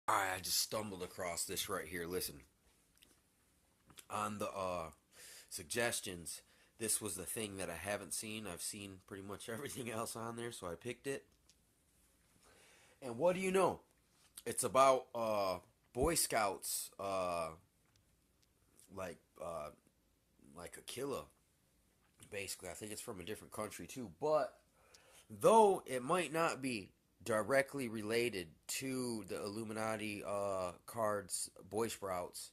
Alright, I just stumbled across this right here. Listen, on the suggestions, this was the thing that I haven't seen. I've seen pretty much everything else on there, so I picked it. And what do you know? It's about Boy Scouts, like uh, like a killer. Basically, I think it's from a different country too. But though it might not be directly related to the Illuminati cards, Boy Scouts,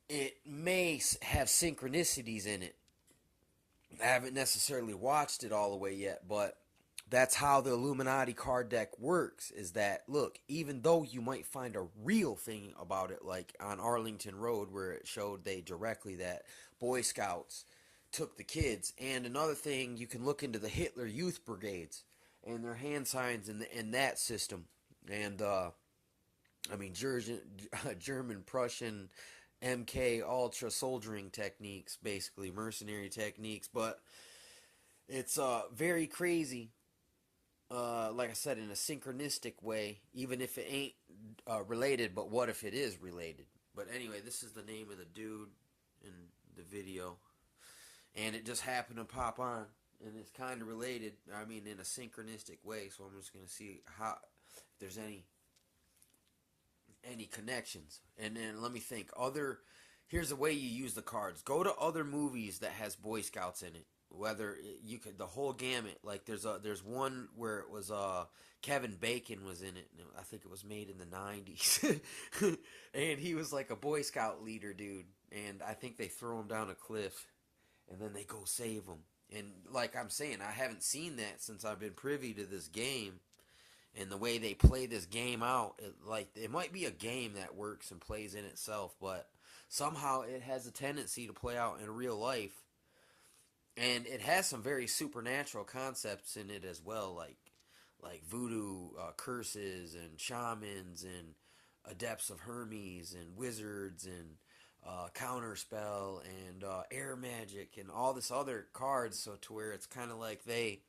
it may have synchronicities in it. I haven't necessarily watched it all the way yet, but that's how the Illuminati card deck works. Is that, look, even though you might find a real thing about it, like on Arlington Road, where it showed they directly that Boy Scouts took the kids, and another thing, you can look into the Hitler Youth Brigades and their hand signs in that system, and I mean German Prussian MK Ultra soldiering techniques, basically mercenary techniques, but it's very crazy. Like I said, in a synchronistic way, even if it ain't related. But what if it is related? But anyway, this is the name of the dude in the video, and it just happened to pop on, and it's kind of related. I mean, in a synchronistic way. So I'm just gonna see how if there's any connections. And then let me think. Here's the way you use the cards. Go to other movies that has Boy Scouts in it. Whether you could the whole gamut. Like there's one where it was Kevin Bacon was in it. I think it was made in the 90s. And he was like a Boy Scout leader dude, and I think they throw him down a cliff and then they go save him. And like I'm saying, I haven't seen that since I've been privy to this game and the way they play this game out. Like it might be a game that works and plays in itself, but somehow it has a tendency to play out in real life, and it has some very supernatural concepts in it as well, like voodoo curses and shamans and adepts of Hermes and wizards and counterspell and air magic and all this other cards. So to where it's kind of like they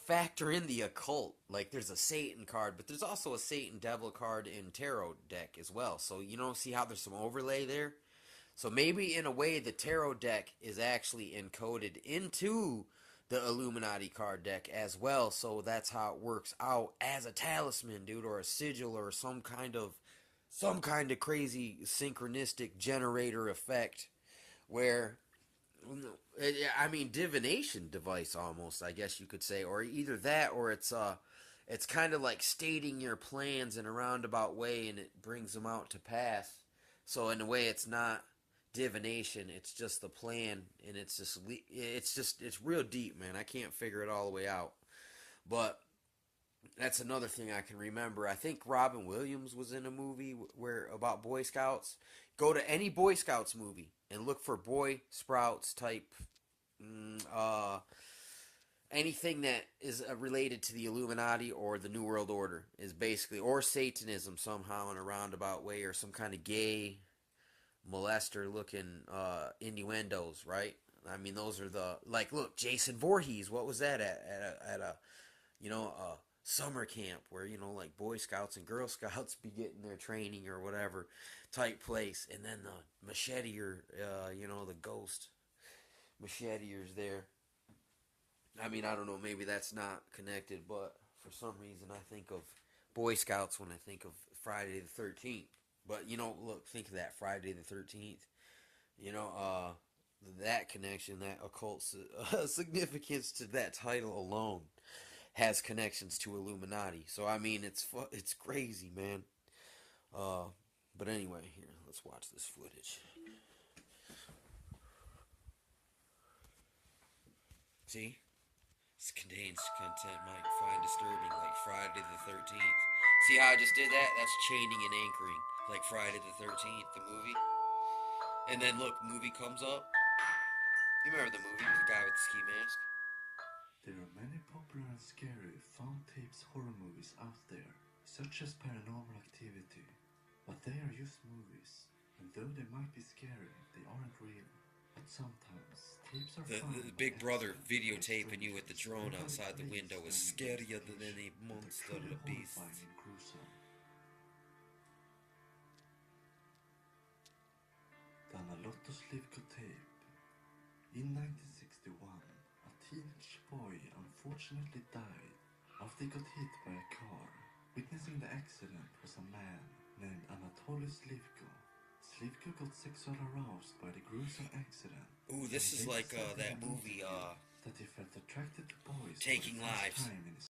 factor in the occult. Like there's a Satan card, but there's also a Satan Devil card in tarot deck as well. So you know, see how there's some overlay there. So maybe in a way the tarot deck is actually encoded into the Illuminati card deck as well. So that's how it works out as a talisman, dude, or a sigil, or some kind of crazy synchronistic generator effect where, I mean, divination device almost, I guess you could say, or either that, or it's kind of like stating your plans in a roundabout way, and it brings them out to pass. So in a way, it's not divination; it's just the plan, and it's real deep, man. I can't figure it all the way out, but that's another thing I can remember. I think Robin Williams was in a movie where about Boy Scouts. Go to any Boy Scouts movie and look for Boy Sprouts type, mm, uh, anything that is related to the Illuminati or the New World Order is basically, or Satanism somehow in a roundabout way, or some kind of gay molester looking innuendos, right? I mean, those are the, like, look, Jason Voorhees. What was that at a summer camp where, like Boy Scouts and Girl Scouts be getting their training or whatever type place, and then the macheteer, the ghost macheteers there. I mean, I don't know, maybe that's not connected, but for some reason I think of Boy Scouts when I think of Friday the 13th. But, look, think of that, Friday the 13th. You know, uh, that connection, that occult significance to that title alone has connections to Illuminati. So I mean, it's crazy, man. Uh, but anyway, here, let's watch this footage. See, this contains content might find disturbing, like Friday the 13th. See how I just did that? That's chaining and anchoring, like Friday the 13th, the movie. And then look, movie comes up. You remember the movie, the guy with the ski mask? There are many popular and scary fun tips horror movies out there, such as Paranormal Activity, but they are just movies, and though they might be scary, they aren't real. But sometimes tapes are The, found the by Big Brother accident by videotaping you with the strangers drone or by outside the police window is during scarier than investigation any that are monster or truly the beast. horrifying and gruesome. The Analotto Slivko tape. In 1961, a teenage boy unfortunately died after he got hit by a car. Witnessing the accident was a man named Anatoly Slivko. Slivko got sexually aroused by the gruesome accident. Ooh, this and is later like said in that an movie, interview that he felt attracted to boys for Taking the first Lives. time in his